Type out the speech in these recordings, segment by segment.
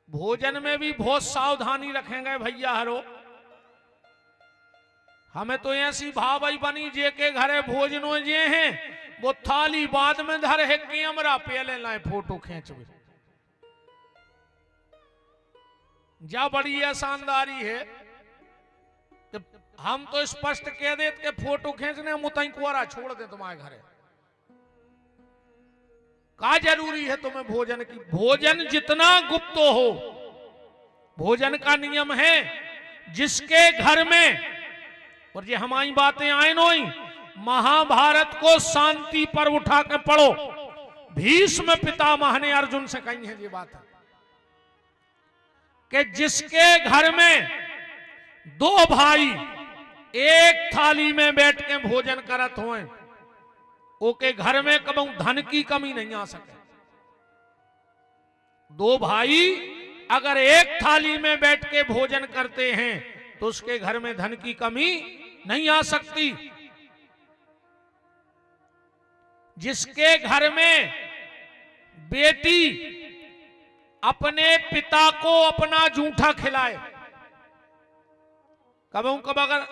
भोजन में भी बहुत सावधानी रखेंगे भैया हरो। हमें तो ऐसी भावई बनी जे के घरे भोजनो जे हैं वो थाली बाद में धर है, कैमरा पहले लाए फोटो खींच जा बड़ी शानदारी है कि हम तो स्पष्ट कह देते कि फोटो खींचने मुतई कोरा छोड़ दे तुम्हारे घरे। का जरूरी है तुम्हें भोजन की? भोजन जितना गुप्त हो, भोजन का नियम है जिसके घर में, और ये हमारी बातें आए नोई, महाभारत को शांति पर उठा के पढ़ो। भीष्म पितामह ने अर्जुन से कही है ये बात कि जिसके घर में दो भाई एक थाली में बैठ के भोजन करत हों, ओके घर में कभी धन की कमी नहीं आ सके। दो भाई अगर एक थाली में बैठ के भोजन करते हैं तो उसके घर में धन की कमी नहीं आ सकती। जिसके घर में बेटी अपने पिता को अपना जूठा खिलाए, कब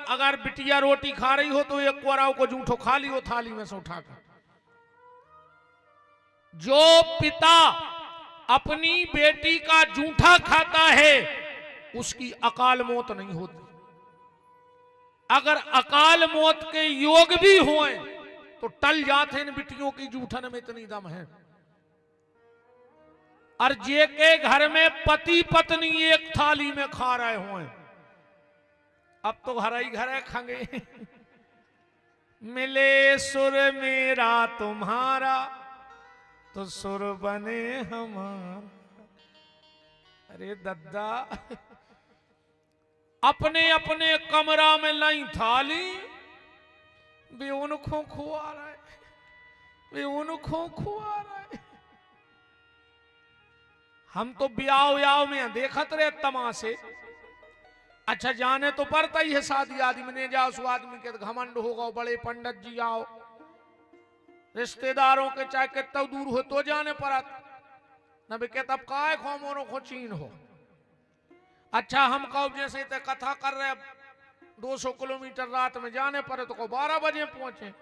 अगर बिटिया रोटी खा रही हो तो एक कोराव को जूठो खा लियो थाली में से उठाकर। जो पिता अपनी बेटी का जूठा खाता है उसकी अकाल मौत नहीं होती। अगर अकाल मौत के योग भी होए तो टल जाते इन बिटियों की जूठन में इतनी दम है। और जे के घर में पति पत्नी एक थाली में खा रहे हों, अब तो घर ही घर खंगे मिले सुर मेरा तुम्हारा तो सुर बने हमारा। अरे दद्दा, अपने अपने कमरा में लाई थाली, वे उनको खुआ रहे, वे उनको खुआ रहे। हम तो ब्याह व्याह में देखत रहे तमाशे। अच्छा जाने तो पड़ता ही है शादी आदमी ने जाओ, सो आदमी के घमंड होगा, बड़े पंडित जी आओ, रिश्तेदारों के चाहे कितना दूर हो तो जाने पड़ा न भी तब काय खो मोरो खो चीन हो। अच्छा हम कहो जैसे ते कथा कर रहे 200 किलोमीटर रात में जाने पड़े तो को 12 बजे पहुंचे।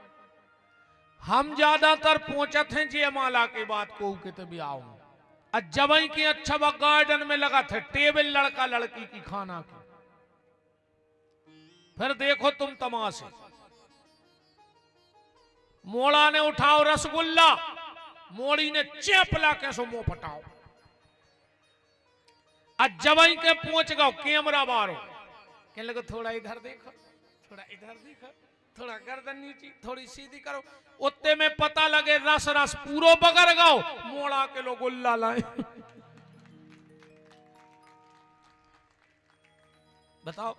हम ज्यादातर पहुंचते हैं जयमाला के बाद को के भी आओ। जब की अच्छा गार्डन में लगा था टेबल लड़का लड़की की खाना की, फिर देखो तुम तमाशे। मोड़ा ने उठाओ रसगुल्ला, मोड़ी ने चेपला के सो मुंह फटाओ। जबई के पहुंच गओ कैमरा बारो, कहने लगे थोड़ा इधर देखो, थोड़ा इधर देखो, थोड़ा गर्दन नीची, थोड़ी सीधी करो। उत्ते में पता लगे रस रस पूरो बगर गओ, मोड़ा के लोग गुल्ला लाए। बताओ,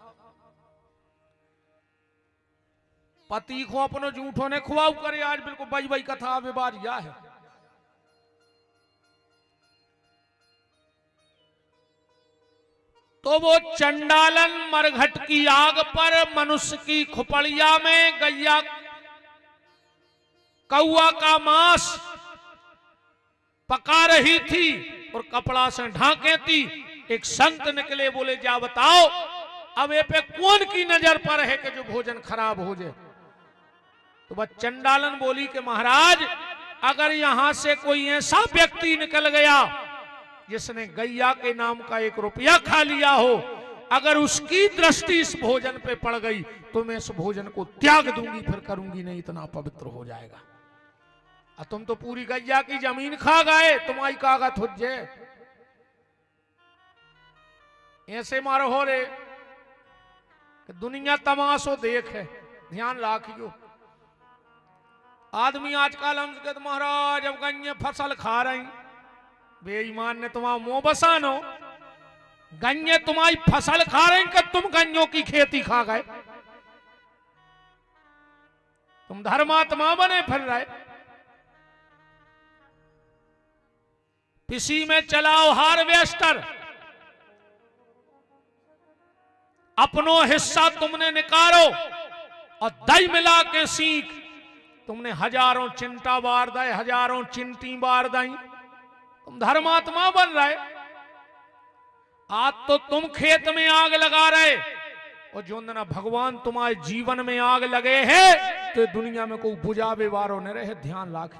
पति को अपनो जूठों ने खुआव करे। आज बिल्कुल बज बज कथा विवाद या है। तो वो चंडालन मरघट की आग पर मनुष्य की खुपड़िया में गैया कौआ का मांस पका रही थी और कपड़ा से ढांके थी। एक संत निकले, बोले जा बताओ अब ये पे कौन की नजर पर है कि जो भोजन खराब हो जाए। तो वह चंडालन बोली कि महाराज अगर यहां से कोई ऐसा व्यक्ति निकल गया जिसने गैया के नाम का 1 रुपया खा लिया हो, अगर उसकी दृष्टि इस भोजन पे पड़ गई तो मैं इस भोजन को त्याग दूंगी, फिर करूंगी नहीं, इतना पवित्र हो जाएगा। तुम तो पूरी गैया की जमीन खा गए, तुम्हारी कागज हो जाए। ऐसे मारो हो रे कि दुनिया तमाशो देखे, ध्यान रखियो। आदमी आजकल हम कहते महाराज अब गन्ने फसल खा रही, बेईमान ने तुम्हारा मुंह बसानो। गन्ने तुम्हारी फसल खा रही कि तुम गन्नों की खेती खा गए? तुम धर्मात्मा बने फिर रहे। किसी में चलाओ हार्वेस्टर, अपनो हिस्सा तुमने निकालो और दही मिला के सीख। तुमने हजारों चिंटा बार दाए, हजारों चिंटी बार दाई, तुम धर्मात्मा बन रहे। आज तो तुम खेत में आग लगा रहे और जो ना भगवान तुम्हारे जीवन में आग लगे है तो दुनिया में कोई बुझावे वारो न रहे, ध्यान रख।